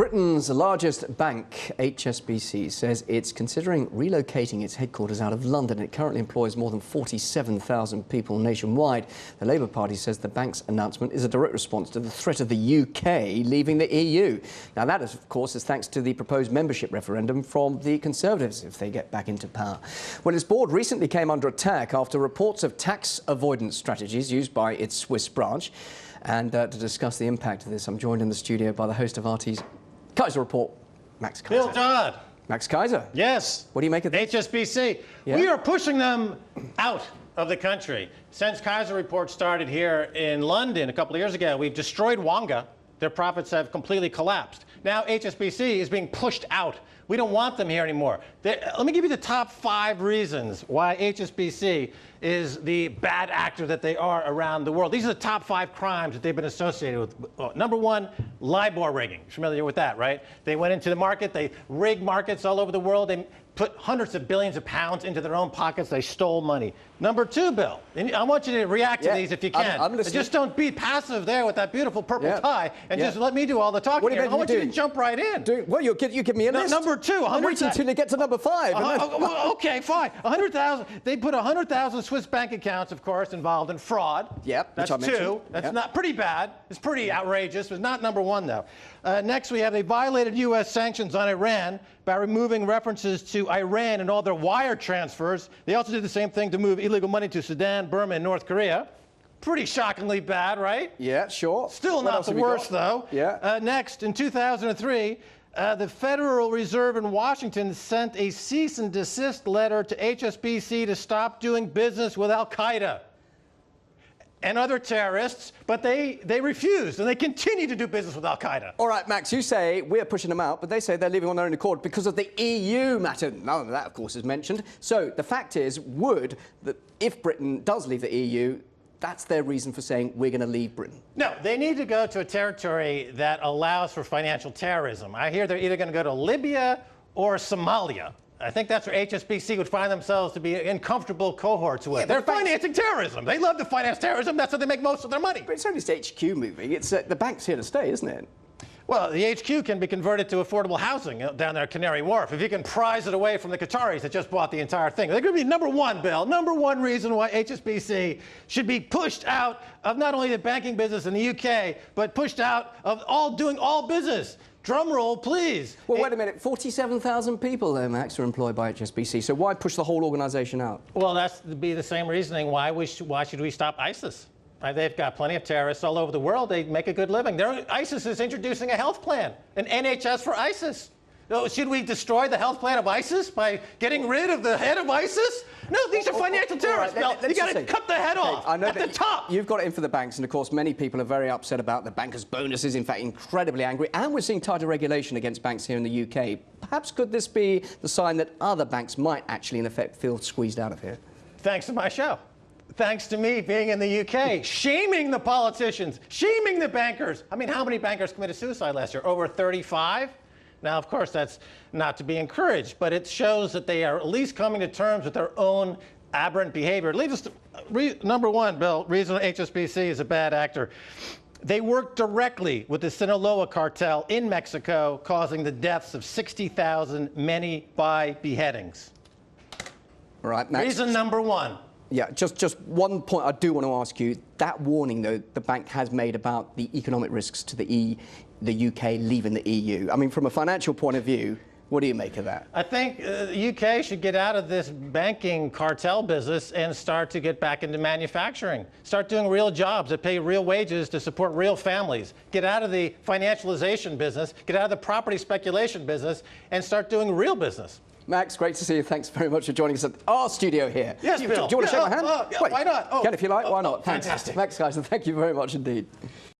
Britain's largest bank, HSBC, says it's considering relocating its headquarters out of London. It currently employs more than 47,000 people nationwide. The Labour Party says the bank's announcement is a direct response to the threat of the UK leaving the EU. Now, that, of course, is thanks to the proposed membership referendum from the Conservatives if they get back into power. Well, its board recently came under attack after reports of tax avoidance strategies used by its Swiss branch. And to discuss the impact of this, I'm joined in the studio by the host of RT's Keiser Report, Max Keiser. Bill Dodd. Max Keiser. Yes. What do you make of this? HSBC. Yeah. We are pushing them out of the country. Since Keiser Report started here in London a couple of years ago, we've destroyed Wonga. Their profits have completely collapsed. Now HSBC is being pushed out. We don't want them here anymore. Let me give you the top 5 reasons why HSBC is the bad actor that they are around the world. These are the top 5 crimes that they've been associated with. Well, number 1, LIBOR rigging. You're familiar with that, right? They went into the market, they rigged markets all over the world, they put hundreds of billions of pounds into their own pockets, they stole money. Number 2, Bill, and I want you to react to these if you can. I'm just don't be passive there with that beautiful purple tie and just let me do all the talking here. I want you to jump right in. Well, you give me a list. Number 2, I'm waiting until you get to number 5. Okay, fine. 100,000. They put 100,000 Swiss bank accounts, of course, involved in fraud. Yep, that's 2. That's not pretty bad. It's pretty outrageous. It's not number 1, though. Next, we have they violated U.S. sanctions on Iran by removing references to Iran in all their wire transfers. They also did the same thing to move illegal money to Sudan, Burma, and North Korea. Pretty shockingly bad, right? Yeah, sure. Still not the worst, though. Yeah. Next, in 2003, the Federal Reserve in Washington sent a cease and desist letter to HSBC to stop doing business with Al-Qaeda and other terrorists, but they refused, and they continue to do business with Al-Qaeda. All right, Max, you say we're pushing them out, but they say they're leaving on their own accord because of the EU matter. None of that, of course, is mentioned. So the fact is, that if Britain does leave the EU, that's their reason for saying we're going to leave Britain. No, they need to go to a territory that allows for financial terrorism. I hear they're either going to go to Libya or Somalia. I think that's where HSBC would find themselves to be in comfortable cohorts with. Yeah, they're financing terrorism. They love to finance terrorism. That's how they make most of their money. But it's only this HQ moving. It's the bank's here to stay, isn't it? Well, the HQ can be converted to affordable housing down there at Canary Wharf if you can prize it away from the Qataris that just bought the entire thing. They're going to be number 1, Bill. Number 1 reason why HSBC should be pushed out of not only the banking business in the UK, but pushed out of doing all business. Drum roll, please. Well, wait a minute. 47,000 people there, Max, are employed by HSBC. So why push the whole organisation out? Well, that's be the same reasoning why should we stop ISIS? They've got plenty of terrorists all over the world. They make a good living. ISIS is introducing a health plan, an NHS for ISIS. Should we destroy the health plan of ISIS by getting rid of the head of ISIS? No, these are financial terrorists. You got to cut the head off at the top. You've got it in for the banks, and of course, many people are very upset about the bankers' bonuses. In fact, incredibly angry. And we're seeing tighter regulation against banks here in the UK. Perhaps could this be the sign that other banks might actually, in effect, feel squeezed out of here? Thanks to my show. Thanks to me being in the UK, shaming the politicians, shaming the bankers. I mean, how many bankers committed suicide last year? Over 35? Now, of course, that's not to be encouraged, but it shows that they are at least coming to terms with their own aberrant behavior. It leads us to number 1, Bill, reason HSBC is a bad actor. They work directly with the Sinaloa cartel in Mexico, causing the deaths of 60,000, many by beheadings. All right, Max. Reason number 1. Yeah, just one point I do want to ask you. That warning, though, the bank has made about the economic risks to the UK leaving the EU. I mean, from a financial point of view, what do you make of that? I think the UK should get out of this banking cartel business and start to get back into manufacturing. Start doing real jobs that pay real wages to support real families. Get out of the financialization business, get out of the property speculation business, and start doing real business. Max, great to see you. Thanks very much for joining us at our studio here. Yes, Bill. Do you want to shake my hand? Why not? Can if you like. Why not? Fantastic. Max Keiser, thank you very much indeed.